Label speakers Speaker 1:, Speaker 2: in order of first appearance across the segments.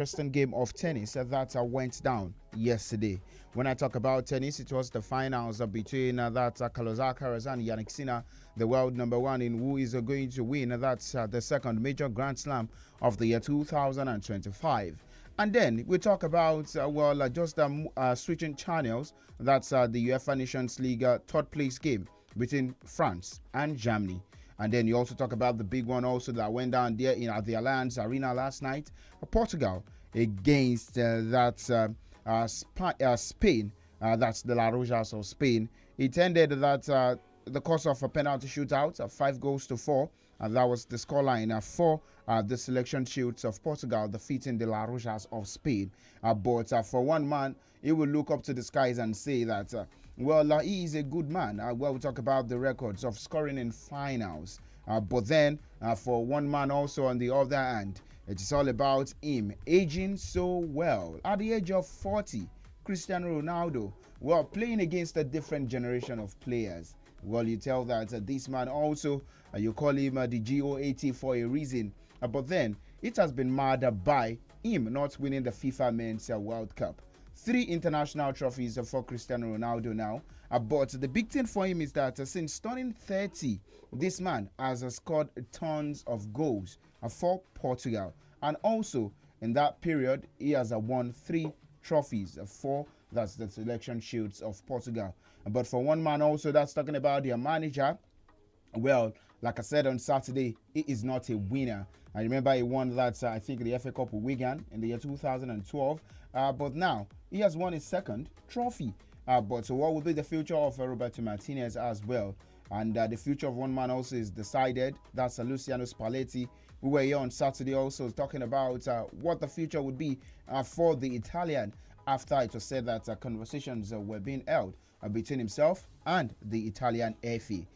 Speaker 1: interesting game of tennis that went down yesterday. When I talk about tennis, it was the finals between Carlos Alcaraz and Jannik Sinner, the world number one, in who is going to win. That's the second major Grand Slam of the year 2025. And then we talk about, switching channels. That's the UEFA Nations League third place game between France and Germany. And then you also talk about the big one also that went down there at the Allianz Arena last night. Portugal against Spain. That's the La Rojas of Spain. It ended that the course of a penalty shootout, 5-4. And that was the scoreline for the selection shoots of Portugal defeating the La Rojas of Spain. But for one man, he will look up to the skies and say that, he is a good man. We talk about the records of scoring in finals. But then, for one man also on the other hand, it is all about him aging so well. At the age of 40, Cristiano Ronaldo, playing against a different generation of players. You tell that this man also, you call him the GOAT for a reason. But then, it has been marred by him not winning the FIFA Men's World Cup. 3 international trophies for Cristiano Ronaldo now. But the big thing for him is that since turning 30, this man has scored tons of goals for Portugal. And also, in that period, he has won 3 trophies for that's the selection shields of Portugal. But for one man also, that's talking about their manager. Like I said on Saturday, he is not a winner. I remember he won that, I think, the FA Cup with Wigan in the year 2012. But now, he has won his second trophy. But what will be the future of Roberto Martinez as well? And the future of one man also is decided. That's Luciano Spalletti. We were here on Saturday also talking about what the future would be for the Italian after it was said that conversations were being held between himself and the Italian FA.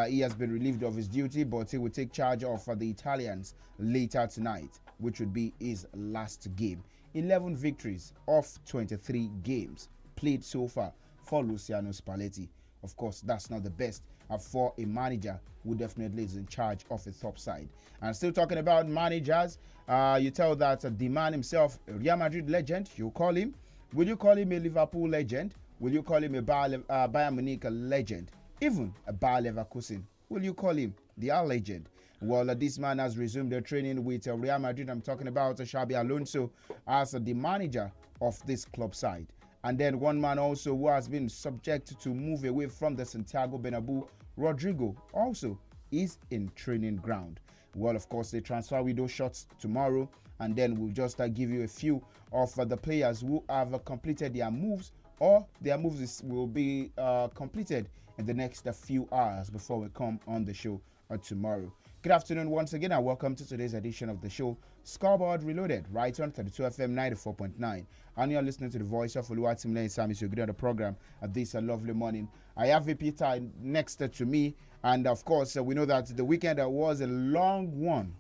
Speaker 1: He has been relieved of his duty, but he will take charge of the Italians later tonight, which would be his last game. 11 victories of 23 games played so far for Luciano Spalletti. Of course, that's not the best for a manager who definitely is in charge of the top side. And still talking about managers, you tell that the man himself, Real Madrid legend, you call him. Will you call him a Liverpool legend? Will you call him a Bayern Munich legend? Even a Bayer Leverkusen, will you call him the legend? This man has resumed the training with Real Madrid. I'm talking about Xabi Alonso as the manager of this club side. And then one man also who has been subject to move away from the Santiago Bernabeu, Rodrigo, also is in training ground. Of course, the transfer window shuts tomorrow, and then we'll just give you a few of the players who have completed their moves, or their moves will be completed in the next few hours before we come on the show tomorrow. Good afternoon once again, and welcome to today's edition of the show, Scoreboard Reloaded, right on 32 FM 94.9. And you're listening to the voice of 𝐿 SAMIES. You're good on the program at this lovely morning. I have Peter next to me, and of course, we know that the weekend was a long one.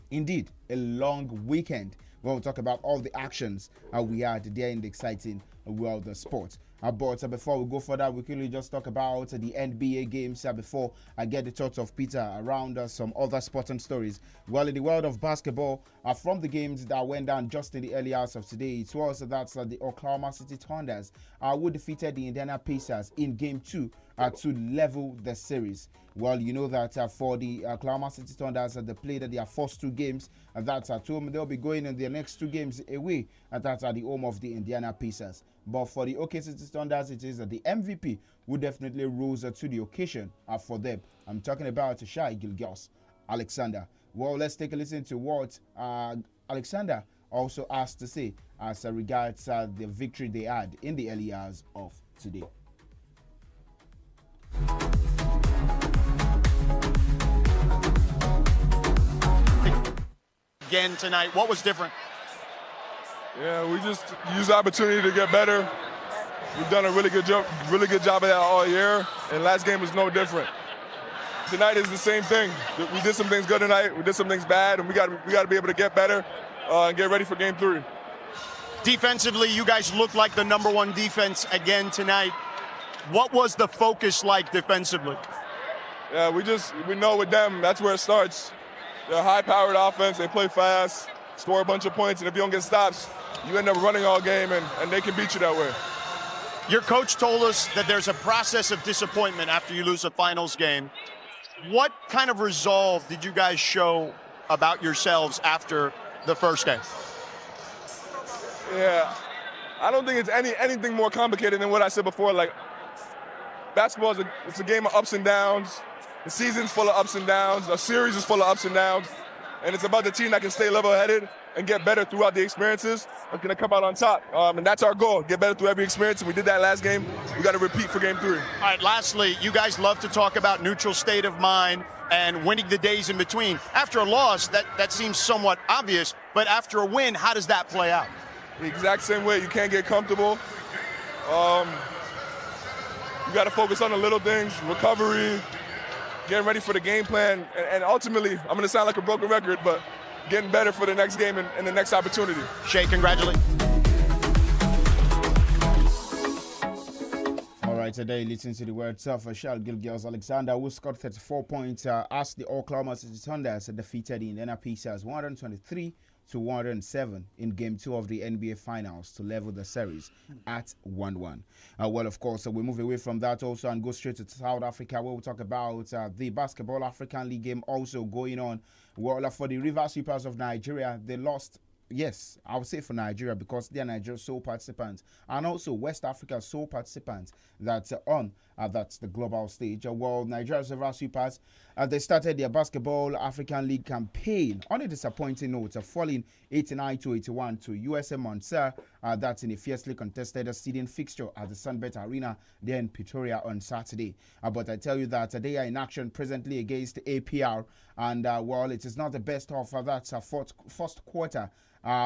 Speaker 1: Indeed, a long weekend. We'll talk about all the actions we had there in the exciting world of sports. But before we go further, we can just talk about the NBA games before I get the thoughts of Peter around some other sporting stories. In the world of basketball, from the games that went down just in the early hours of today, it was the Oklahoma City Thunders who defeated the Indiana Pacers in Game 2 to level the series. You know that for the Oklahoma City Thunders, they played their first 2 games. That's at home. They'll be going in their next 2 games away. That's at the home of the Indiana Pacers. But for the OK City Thunders, it is the MVP who definitely rose to the occasion for them. I'm talking about Shai Gilgeous-Alexander. Let's take a listen to what Alexander also has to say as regards the victory they had in the early hours of today.
Speaker 2: Again tonight, what was different?
Speaker 3: Yeah, we just used the opportunity to get better. We've done a really good job of that all year, and last game was no different. Tonight is the same thing. We did some things good tonight, we did some things bad, and we got to be able to get better and get ready for Game 3.
Speaker 2: Defensively, you guys look like the #1 defense again tonight. What was the focus like defensively?
Speaker 3: Yeah, we know with them, that's where it starts. They're a high-powered offense. They play fast. score a bunch of points, and if you don't get stops, you end up running all game, and they can beat you that way.
Speaker 2: Your coach told us that there's a process of disappointment after you lose a finals game. What kind of resolve did you guys show about yourselves after the first game?
Speaker 3: Yeah, I don't think it's anything more complicated than what I said before. Like, basketball it's a game of ups and downs. The season's full of ups and downs. A series is full of ups and downs. And it's about the team that can stay level-headed and get better throughout the experiences. We're going to come out on top. And that's our goal, get better through every experience. And we did that last game. We got to repeat for game 3.
Speaker 2: All right, lastly, you guys love to talk about neutral state of mind and winning the days in between. After a loss, that seems somewhat obvious. But after a win, how does that play out?
Speaker 3: The exact same way. You can't get comfortable. You got to focus on the little things, recovery, getting ready for the game plan, and ultimately, I'm going to sound like a broken record, but getting better for the next game and the next opportunity.
Speaker 2: Shay, congratulations.
Speaker 1: All right, today, listen to the words of Charlotte Girls Alexander, who scored 34 points as the Oklahoma City Thunders defeated the Indiana Pacers 123-107 in Game 2 of the NBA Finals to level the series at 1-1. Well, of course, we move away from that also and go straight to South Africa, where we'll talk about the Basketball African League game also going on. Well, for the River Sweepers of Nigeria, they lost. Yes, I would say for Nigeria because they are Nigeria's sole participants and also West Africa's sole participants that's that's the global stage. Well, Nigeria's River Sweepers, they started their Basketball African League campaign on a disappointing note, falling 89-81 to USM Montsar. That's in a fiercely contested seeding fixture at the Sunbet Arena there in Pretoria on Saturday. But I tell you that they are in action presently against APR, and well, it is not the best of that's first quarter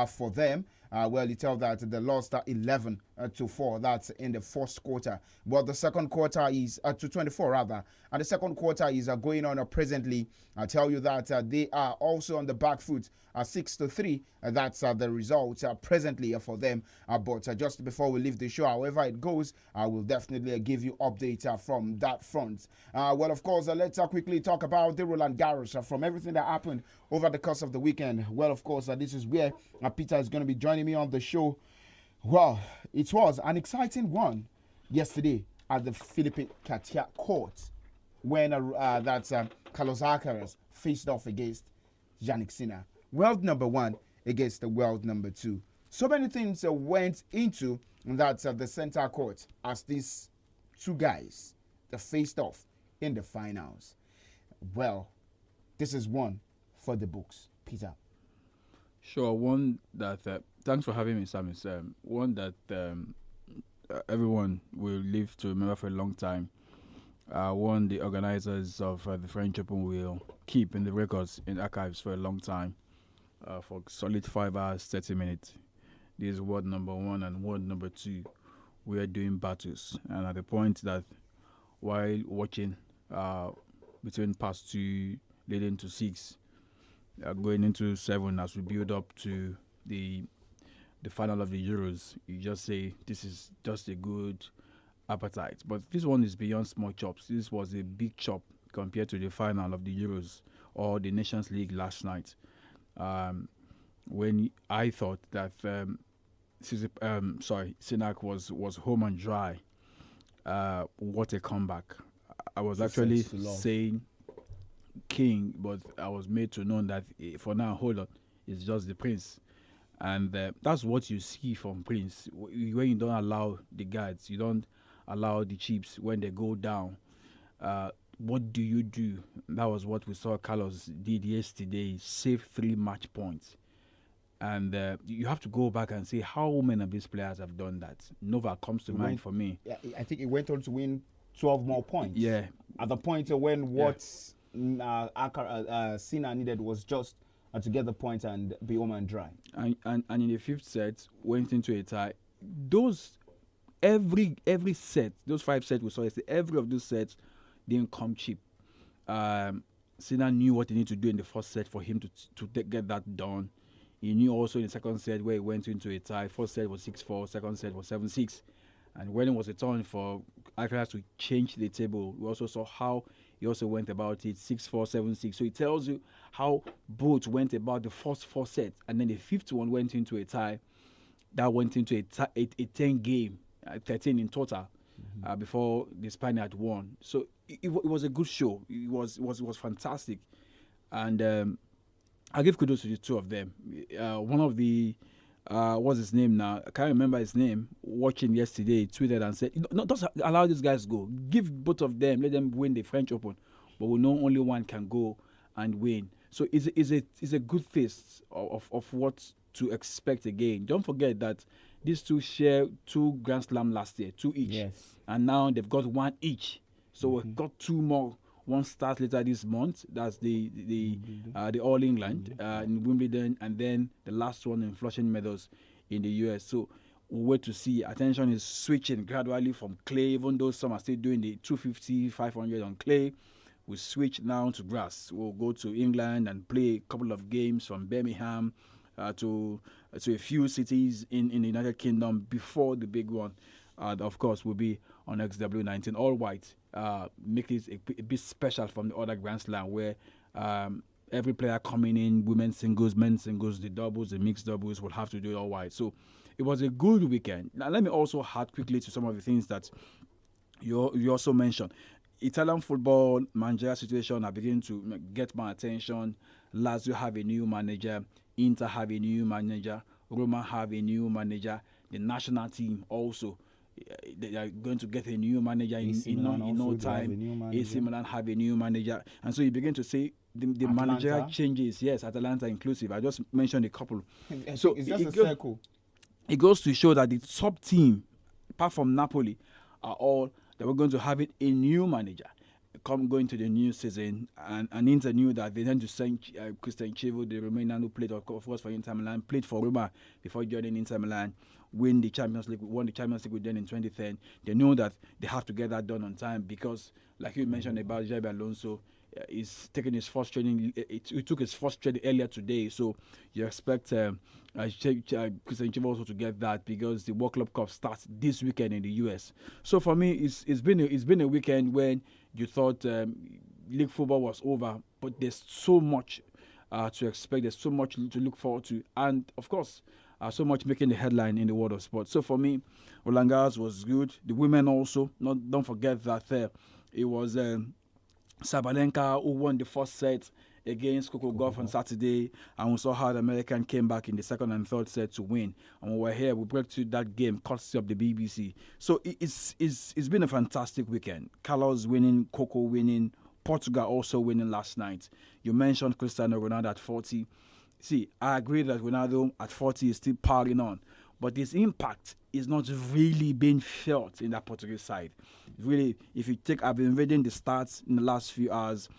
Speaker 1: for them. Well, you tell that they lost 11-4. That's in the first quarter. But the second quarter is to 24 rather. And the second quarter is going on presently. I tell you that they are also on the back foot. 6-3. That's the result presently for them. But just before we leave the show, however it goes, I will definitely give you updates from that front. Well, of course, let's quickly talk about the Roland Garros from everything that happened over the course of the weekend. Well, of course, this is where Peter is going to be joining me on the show. Well, it was an exciting one yesterday at the Philippe Katia court when Carlos Alcaraz faced off against Jannik Sinner. World number 1 against the world number 2. So many things went into that the center court as these two guys they faced off in the finals. Well, this is one for the books. Peter.
Speaker 4: Sure, one that thanks for having me, Sam. It's one that everyone will live to remember for a long time. One the organizers of the French Open will keep in the records in archives for a long time, for solid 5 hours 30 minutes. This is world number 1 and world number 2. We are doing battles, and at the point that while watching between past 2 leading to 6. Going into 7 as we build up to the final of the Euros, you just say this is just a good appetite. But this one is beyond small chops. This was a big chop compared to the final of the Euros or the Nations League last night. When I thought that Sinak was home and dry, what a comeback. I was actually saying King, but I was made to know that for now, hold on, it's just the Prince. And that's what you see from Prince. When you don't allow the guards, you don't allow the chips when they go down. What do you do? That was what we saw Carlos did yesterday, save 3 match points. And you have to go back and see how many of these players have done that. Novak comes to mind for me.
Speaker 1: Yeah, I think he went on to win 12 more points.
Speaker 4: Yeah.
Speaker 1: At the point when Sinner needed was just to get the point and be home and dry.
Speaker 4: And in the 5th set, went into a tie. Those every set, those 5 sets we saw yesterday, every of those sets didn't come cheap. Sinner knew what he needed to do in the 1st set for him to get that done. He knew also in the 2nd set where he went into a tie. 1st set was 6-4, 2nd set was 7-6. And when it was a turn for Alcaraz to change the table, we also saw how he also went about it 6-4, 7-6. So it tells you how both went about the first 4 sets, and then the fifth one went into a tie. That went into a 10 game, 13 in total, before the Spaniard won. So it was a good show. It was fantastic, and I give kudos to the two of them. One of the what's his name now? I can't remember his name. Watching yesterday, tweeted and said, "No, don't allow these guys go. Give both of them. Let them win the French Open. But we know only one can go and win. So it's a good taste of what to expect again. Don't forget that these two share 2 Grand Slam last year, 2 each.
Speaker 1: Yes.
Speaker 4: And now they've got 1 each. So we've got 2 more. One starts later this month. That's the All England in Wimbledon, and then the last one in Flushing Meadows in the US. So we'll wait to see. Attention is switching gradually from clay, even though some are still doing the 250, 500 on clay. We switch now to grass. We'll go to England and play a couple of games from Birmingham to a few cities in the United Kingdom before the big one. Of course, will be on XW19 all white. Make it a bit special from the other Grand Slam, where every player coming in, women's singles, men's singles, the doubles, the mixed doubles, will have to do it all white. So it was a good weekend. Now let me also add quickly to some of the things that you also mentioned. Italian football managerial situation are beginning to get my attention. Lazio have a new manager. Inter have a new manager. Roma have a new manager. The national team also. They are going to get a new manager in no time. AC Milan have a new manager. And so you begin to see the managerial changes. Yes, Atalanta inclusive. I just mentioned a couple. So
Speaker 1: it's just a circle.
Speaker 4: It goes to show that the top team, apart from Napoli, are all that we're going to have a new manager going to the new season. And Inter knew that they had to send 𝐶𝐈𝐒𝐿, the Romanian who played, of course, for Inter Milan, played for Roma before joining Inter Milan, won the Champions League with them in 2010. They know that they have to get that done on time because, like you mentioned about Xabi Alonso, he's taking his first training. He took his first training earlier today, so you expect 𝐶𝐈𝐒𝐿 also to get that because the World Club Cup starts this weekend in the US. So for me, it's been a weekend when you thought league football was over, but there's so much to expect. There's so much to look forward to, and of course, so much making the headline in the world of sport. So for me, Roland Garros was good. The women also. Don't forget that it was Sabalenka who won the first set against Coco Gauff on Saturday, and we saw how the American came back in the second and third set to win. And when we're here, we break to that game courtesy of the BBC. So it's been a fantastic weekend. Carlos winning, Coco winning, Portugal also winning last night. You mentioned Cristiano Ronaldo at 40. See, I agree that Ronaldo at 40 is still piling on, but his impact is not really being felt in that Portuguese side. Really, if you take, I've been reading the stats in the last few hours.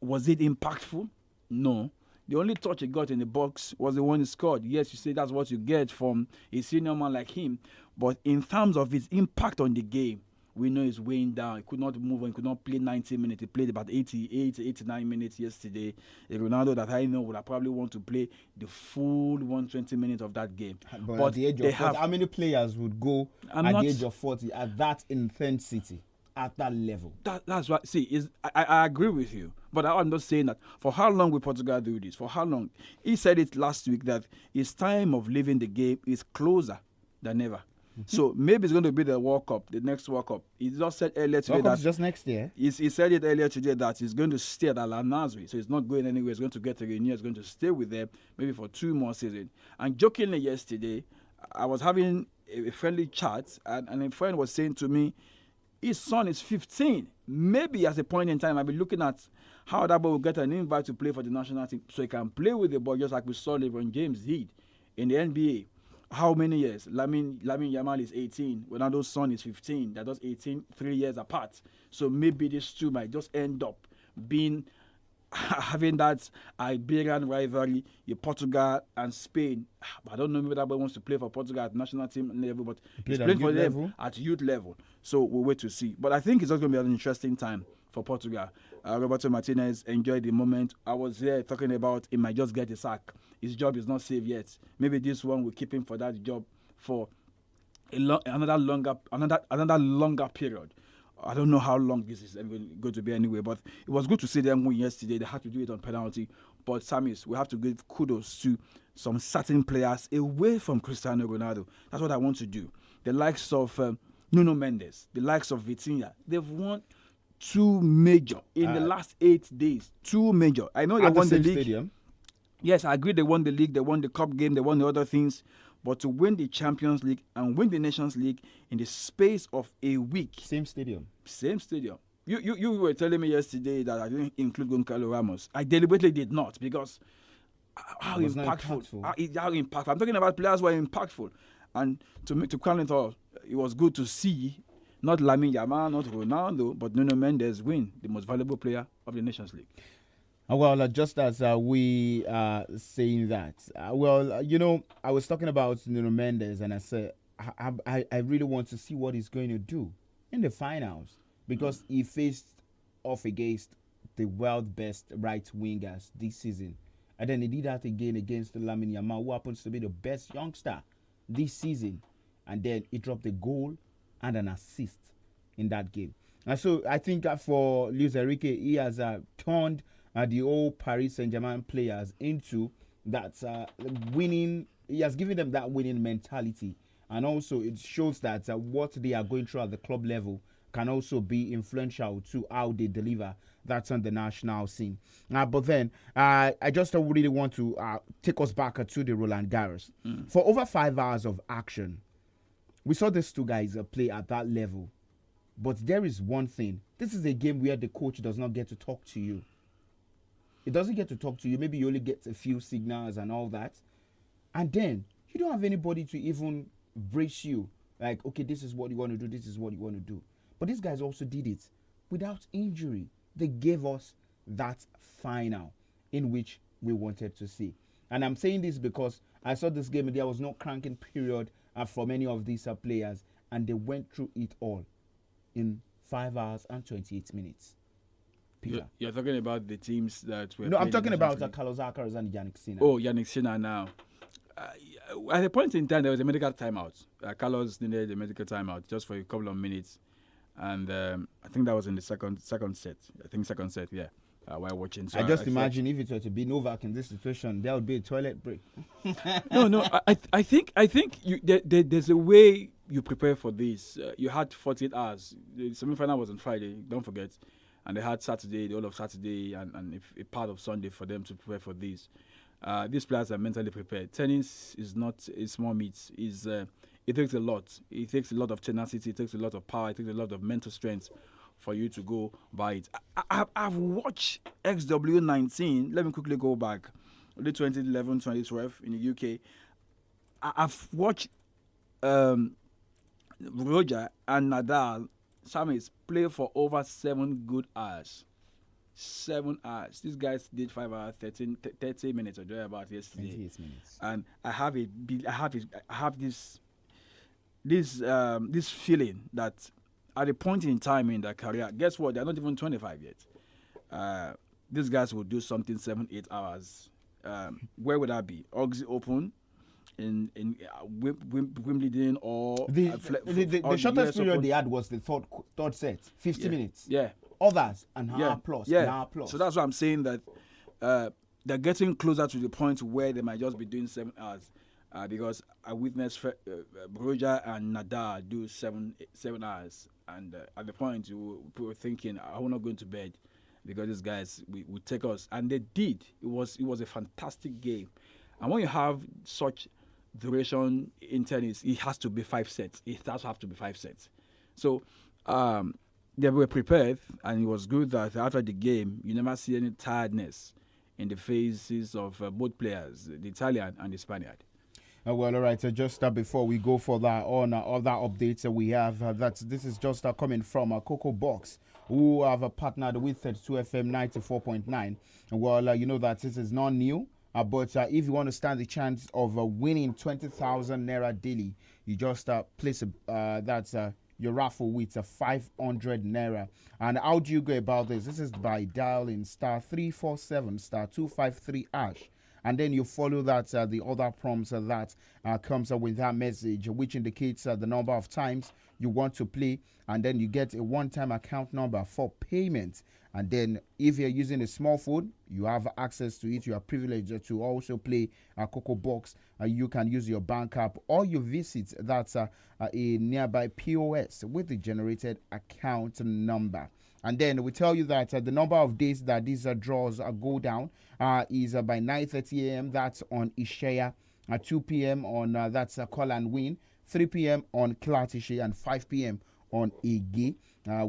Speaker 4: Was it impactful? No. The only touch he got in the box was the one he scored. Yes, you say that's what you get from a senior man like him, but in terms of his impact on the game, we know he's weighing down. He could not move on. He could not play 90 minutes. He played about 88, 89 minutes yesterday. A Ronaldo that I know would have probably want to play the full 120 minutes of that game.
Speaker 1: But at the age of 40, how many players would go at the age of 40 at that intensity, at that level?
Speaker 4: That's right. See, I agree with you. But I'm not saying that. For how long will Portugal do this? For how long? He said it last week that his time of leaving the game is closer than ever. So maybe it's going to be the World Cup, the next World Cup. He just said earlier today
Speaker 1: World Cup's just next year.
Speaker 4: He said it earlier today that he's going to stay at Al Nassr, so he's not going anywhere. He's going to get a renewal. He's going to stay with them maybe for 2 more seasons. And jokingly yesterday, I was having a friendly chat, and a friend was saying to me, his son is 15. Maybe at a point in time, I'll be looking at how that boy will get an invite to play for the national team, so he can play with the boy just like we saw LeBron James did in the NBA. How many years? Lamine Yamal is 18. Ronaldo's son is 15. They're just 18, 3 years apart. So maybe these two might just end up having that Iberian rivalry in Portugal and Spain. I don't know maybe that boy wants to play for Portugal at national team level, but he's playing for them at youth level. So we'll wait to see. But I think it's just going to be an interesting time for Portugal. Roberto Martinez enjoyed the moment. I was there talking about he might just get a sack. His job is not safe yet. Maybe this one will keep him for that job for another longer period. I don't know how long this is going to be anyway, but it was good to see them win yesterday. They had to do it on penalty. But SAMIES, we have to give kudos to some certain players away from Cristiano Ronaldo. That's what I want to do. The likes of Nuno Mendes, the likes of Vitinha, they've won 2 major in the last 8 days. 2 major. I know they won the league.
Speaker 1: Stadium.
Speaker 4: Yes, I agree. They won the league, they won the cup game, they won the other things. But to win the Champions League and win the Nations League in the space of a week.
Speaker 1: Same stadium.
Speaker 4: Same stadium. You were telling me yesterday that I didn't include Goncalo Ramos. I deliberately did not because how impactful. How impactful. I'm talking about players who are impactful. And to crown it all, it was good to see not Lamine Yamal, not Ronaldo, but Nuno Mendes win the most valuable player of the Nations League.
Speaker 1: Well, just as we are saying that, I was talking about Nuno Mendes, and I said I really want to see what he's going to do in the finals because he faced off against the world best right wingers this season, and then he did that again against Lamine Yamal, who happens to be the best youngster this season, and then he dropped a goal and an assist in that game. And so I think for Luis Enrique, he has turned the old Paris Saint-Germain players into that winning. He has given them that winning mentality, and also it shows that what they are going through at the club level can also be influential to how they deliver. That's on the national scene. But then I just really want to take us back to the Roland Garros. For over 5 hours of action, we saw these 2 guys play at that level. But there is one thing. This is a game where the coach does not get to talk to you. It doesn't get to talk to you. Maybe you only get a few signals and all that. And then you don't have anybody to even brace you. Like, okay, this is what you want to do. This is what you want to do. But these guys also did it without injury. They gave us that final in which we wanted to see. And I'm saying this because I saw this game and there was no cranking period for many of these players. And they went through it all in 5 hours and 28 minutes.
Speaker 4: You're talking about the teams that were.
Speaker 1: No, I'm talking about Carlos Alcaraz and Yannick Sinner.
Speaker 4: Oh, Yannick Sinner now. At a point in time, there was a medical timeout. Carlos needed a medical timeout just for a couple of minutes, and I think that was in the second set. Second set, yeah. While watching, so
Speaker 1: I just imagine if it were to be Novak in this situation, there would be a toilet break.
Speaker 4: No. I think there's a way you prepare for this. You had 48 hours. The semi-final was on Friday. Don't forget. And they had Saturday, the whole of Saturday, and a part of Sunday for them to prepare for this. These players are mentally prepared. Tennis is not a small meat. It takes a lot. It takes a lot of tenacity. It takes a lot of power. It takes a lot of mental strength for you to go by it. I've watched XW19. Let me quickly go back. The 2011, 2012 in the UK. I've watched Roger and Nadal, SAMIES, play for over 7 good hours. 7 hours. These guys did 5 hours, 30 minutes or about yesterday. 28 minutes. And I have this feeling that at a point in time in their career, guess what? They're not even 25 yet. These guys will do something 7-8 hours. Where would that be? Oxy Open in Wimbledon or
Speaker 1: the shortest period they had was the third set, 50 minutes.
Speaker 4: Yeah.
Speaker 1: Others an hour plus.
Speaker 4: Yeah.
Speaker 1: An hour plus.
Speaker 4: So that's why I'm saying that they're getting closer to the point where they might just be doing 7 hours. Because I witnessed Roger and Nadal do 7 hours, and at the point we were thinking, "I'm not going to bed," because these guys would take us, and they did. It was a fantastic game, and when you have such duration in tennis, it has to be 5 sets. It does have to be 5 sets. So they were prepared, and it was good that after the game, you never see any tiredness in the faces of both players, the Italian and the Spaniard.
Speaker 1: Well, all right. Just before we go for that, on other updates we have, this is just coming from Cocoa Box, who have partnered with 32 FM 94.9. Well, you know that this is not new, but if you want to stand the chance of winning 20,000 naira daily, you just place your raffle with 500 naira. And how do you go about this? This is by dialing *347 *253 # and then you follow that the other prompts that comes with that message, which indicates the number of times you want to play, and then you get a one-time account number for payment. And then if you're using a small phone, you have access to it. You are privileged to also play a Coco Box. You can use your bank app, or you visit that's a nearby POS with the generated account number. And then we tell you that the number of days that these draws go down is by 9:30 a.m. That's on Ishaya, 2 p.m. on that's Call and Win, 3 p.m. on Klatishe, and 5 p.m. on Ege,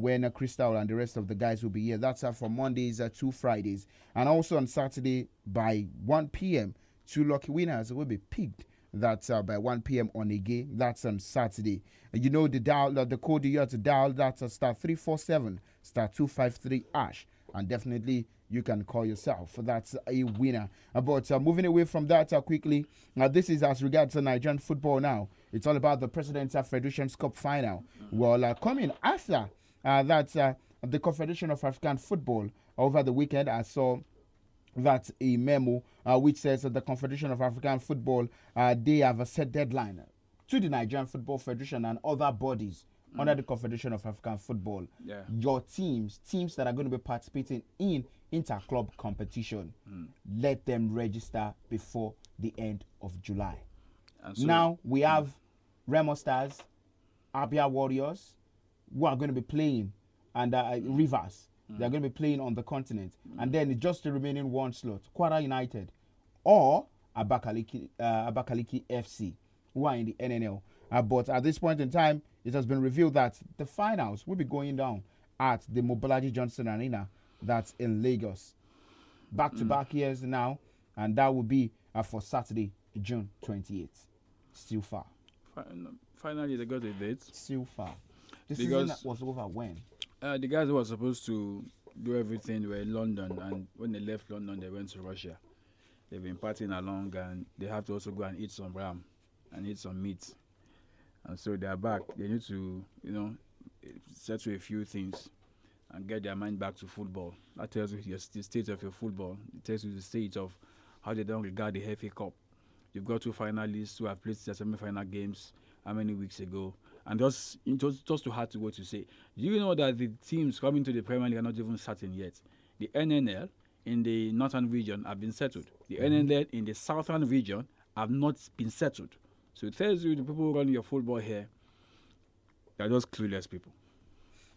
Speaker 1: when Crystal and the rest of the guys will be here. That's from Mondays to Fridays. And also on Saturday by 1 p.m., 2 lucky winners will be picked. That's by 1 p.m. on Ege. That's on Saturday. You know the dial, the code you have to dial, that's *347 *253 #. And definitely you can call yourself. That's a winner. But moving away from that quickly, this is as regards to Nigerian football now. It's all about the President's Federation's Cup final. Well, coming after that, the Confederation of African Football over the weekend, I saw that a memo which says that the Confederation of African Football, they have a set deadline to the Nigerian Football Federation and other bodies under the Confederation of African Football.
Speaker 4: Yeah.
Speaker 1: Your teams that are going to be participating in inter-club competition, let them register before the end of July. And so, now we have Remo Stars, Abia Warriors, who are going to be playing, and Rivers. They're going to be playing on the continent. And then just the remaining one slot, Kwara United or Abakaliki FC, who are in the NNL. But at this point in time, it has been revealed that the finals will be going down at the Mobolaji Johnson Arena, that's in Lagos. Back-to-back years now, and that will be for Saturday, June 28th. Still far.
Speaker 4: Finally, they got a date.
Speaker 1: Still far. This season was over when?
Speaker 4: The guys who were supposed to do everything were in London, and when they left London, they went to Russia. They've been partying along, and they have to also go and eat some ram and eat some meat. And so they are back. They need to, settle a few things and get their mind back to football. That tells you the state of your football. It tells you the state of how they don't regard the FA Cup. You've got 2 finalists who have played their semi-final games how many weeks ago? And just too hard to go to say. Do you know that the teams coming to the Premier League are not even certain yet? The NNL in the northern region have been settled. The NNL in the southern region have not been settled. So it tells you the people who run your football here, they're just clueless people.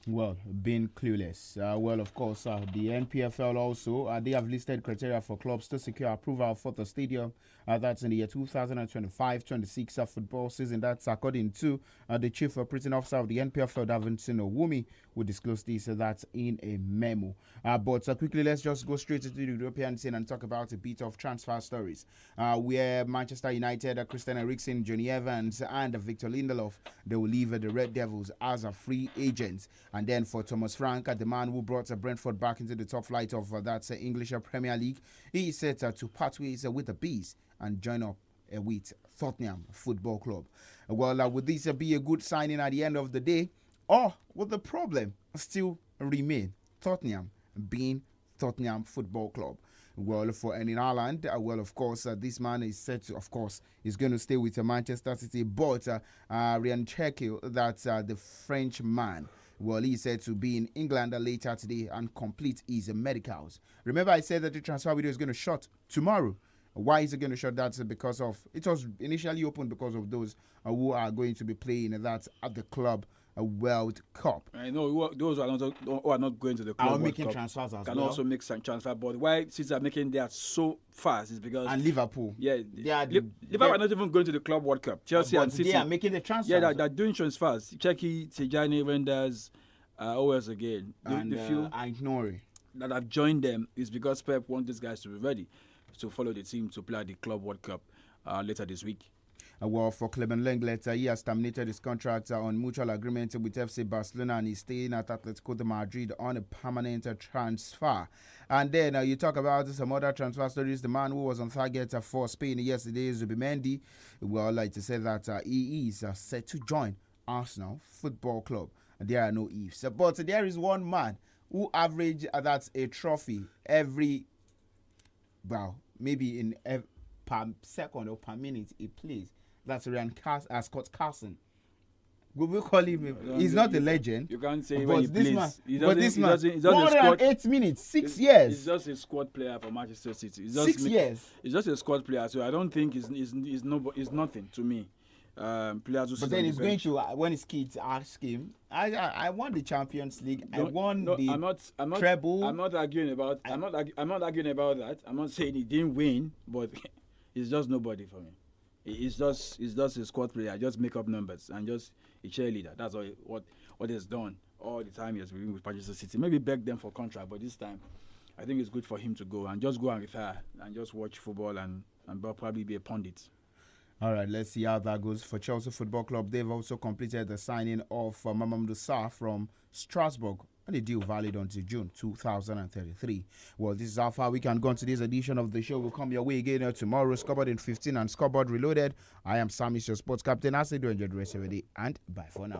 Speaker 1: Well, being clueless. Well, of course, the NPFL also, they have listed criteria for clubs to secure approval for the stadium. That's in the year 2025-26 football season. That's according to the Chief Operating Officer of the NPFL, Davinson Owumi, who disclosed this. That's in a memo. But quickly, let's just go straight into the European scene and talk about a bit of transfer stories. Where Manchester United, Christian Eriksen, Johnny Evans, and Victor Lindelof, they will leave the Red Devils as a free agent. And then for Thomas Frank, the man who brought Brentford back into the top flight of that English Premier League, he is set to part ways with the Bees and join up with Tottenham Football Club. Well, would this be a good signing at the end of the day? Or would the problem still remain? Tottenham being Tottenham Football Club. Well, for Erling Haaland, well, of course, this man is set to, of course, is going to stay with Manchester City. But Ryan Cherki, that's the French man, well, he's said to be in England later today and complete his medicals. Remember, I said that the transfer video is going to shut tomorrow. Why is it going to shut? That's because of, it was initially opened because of those who are going to be playing that at the Club World Cup.
Speaker 4: I know those who are not going to the Club World
Speaker 1: making
Speaker 4: Cup
Speaker 1: transfers as
Speaker 4: can
Speaker 1: well.
Speaker 4: also make some transfer. But why City are making that so fast is because
Speaker 1: and Liverpool.
Speaker 4: Yeah, Liverpool are not even going to the Club World Cup. Chelsea and City,
Speaker 1: they are making the transfers.
Speaker 4: Yeah, they're doing transfers. Cherki, Tijani, Renders, always again.
Speaker 1: And
Speaker 4: the few
Speaker 1: Ignore
Speaker 4: that have joined them is because Pep wants these guys to be ready to follow the team to play at the Club World Cup later this week.
Speaker 1: Well, for Clement Lenglet, he has terminated his contract on mutual agreement with FC Barcelona, and he's staying at Atletico de Madrid on a permanent transfer. And then you talk about some other transfer stories. The man who was on target for Spain yesterday, Zubimendi, well, like to say that he is set to join Arsenal Football Club. There are no ifs. But there is one man who averaged that's a trophy every maybe in per second or per minute he plays. That's Scott Carson. We call him. He's not a legend.
Speaker 4: You can't say
Speaker 1: but
Speaker 4: when he
Speaker 1: this
Speaker 4: plays.
Speaker 1: man,
Speaker 4: He
Speaker 1: but this man,
Speaker 4: doesn't- he doesn't
Speaker 1: 108 minutes, 6 years.
Speaker 4: He's just a squad player for Manchester City. He's just
Speaker 1: 6 years.
Speaker 4: He's just a squad player, so I don't think he's nothing to me. Players who sit
Speaker 1: But then
Speaker 4: on
Speaker 1: he's
Speaker 4: the
Speaker 1: going
Speaker 4: bench.
Speaker 1: to when his kids ask him, I won the Champions League. I
Speaker 4: No,
Speaker 1: won
Speaker 4: no,
Speaker 1: the
Speaker 4: I'm not
Speaker 1: treble.
Speaker 4: I'm not arguing about. I'm not arguing about that. I'm not saying he didn't win, but he's just nobody for me. He's just a squad player. Just make up numbers and just a cheerleader. That's all what he's done all the time he has been with Manchester City. Maybe beg them for contract, but this time I think it's good for him to go and retire and just watch football and probably be a pundit.
Speaker 1: All right, let's see how that goes for Chelsea Football Club. They've also completed the signing of Mamadou Sarr from Strasbourg on a deal valid until June 2033. Well, this is how far we can go on today's edition of the show. We'll come your way again tomorrow. Scoreboard in 15 and Scoreboard Reloaded. I am SAMIES, your sports captain. I say do enjoy the rest of the day and bye for now.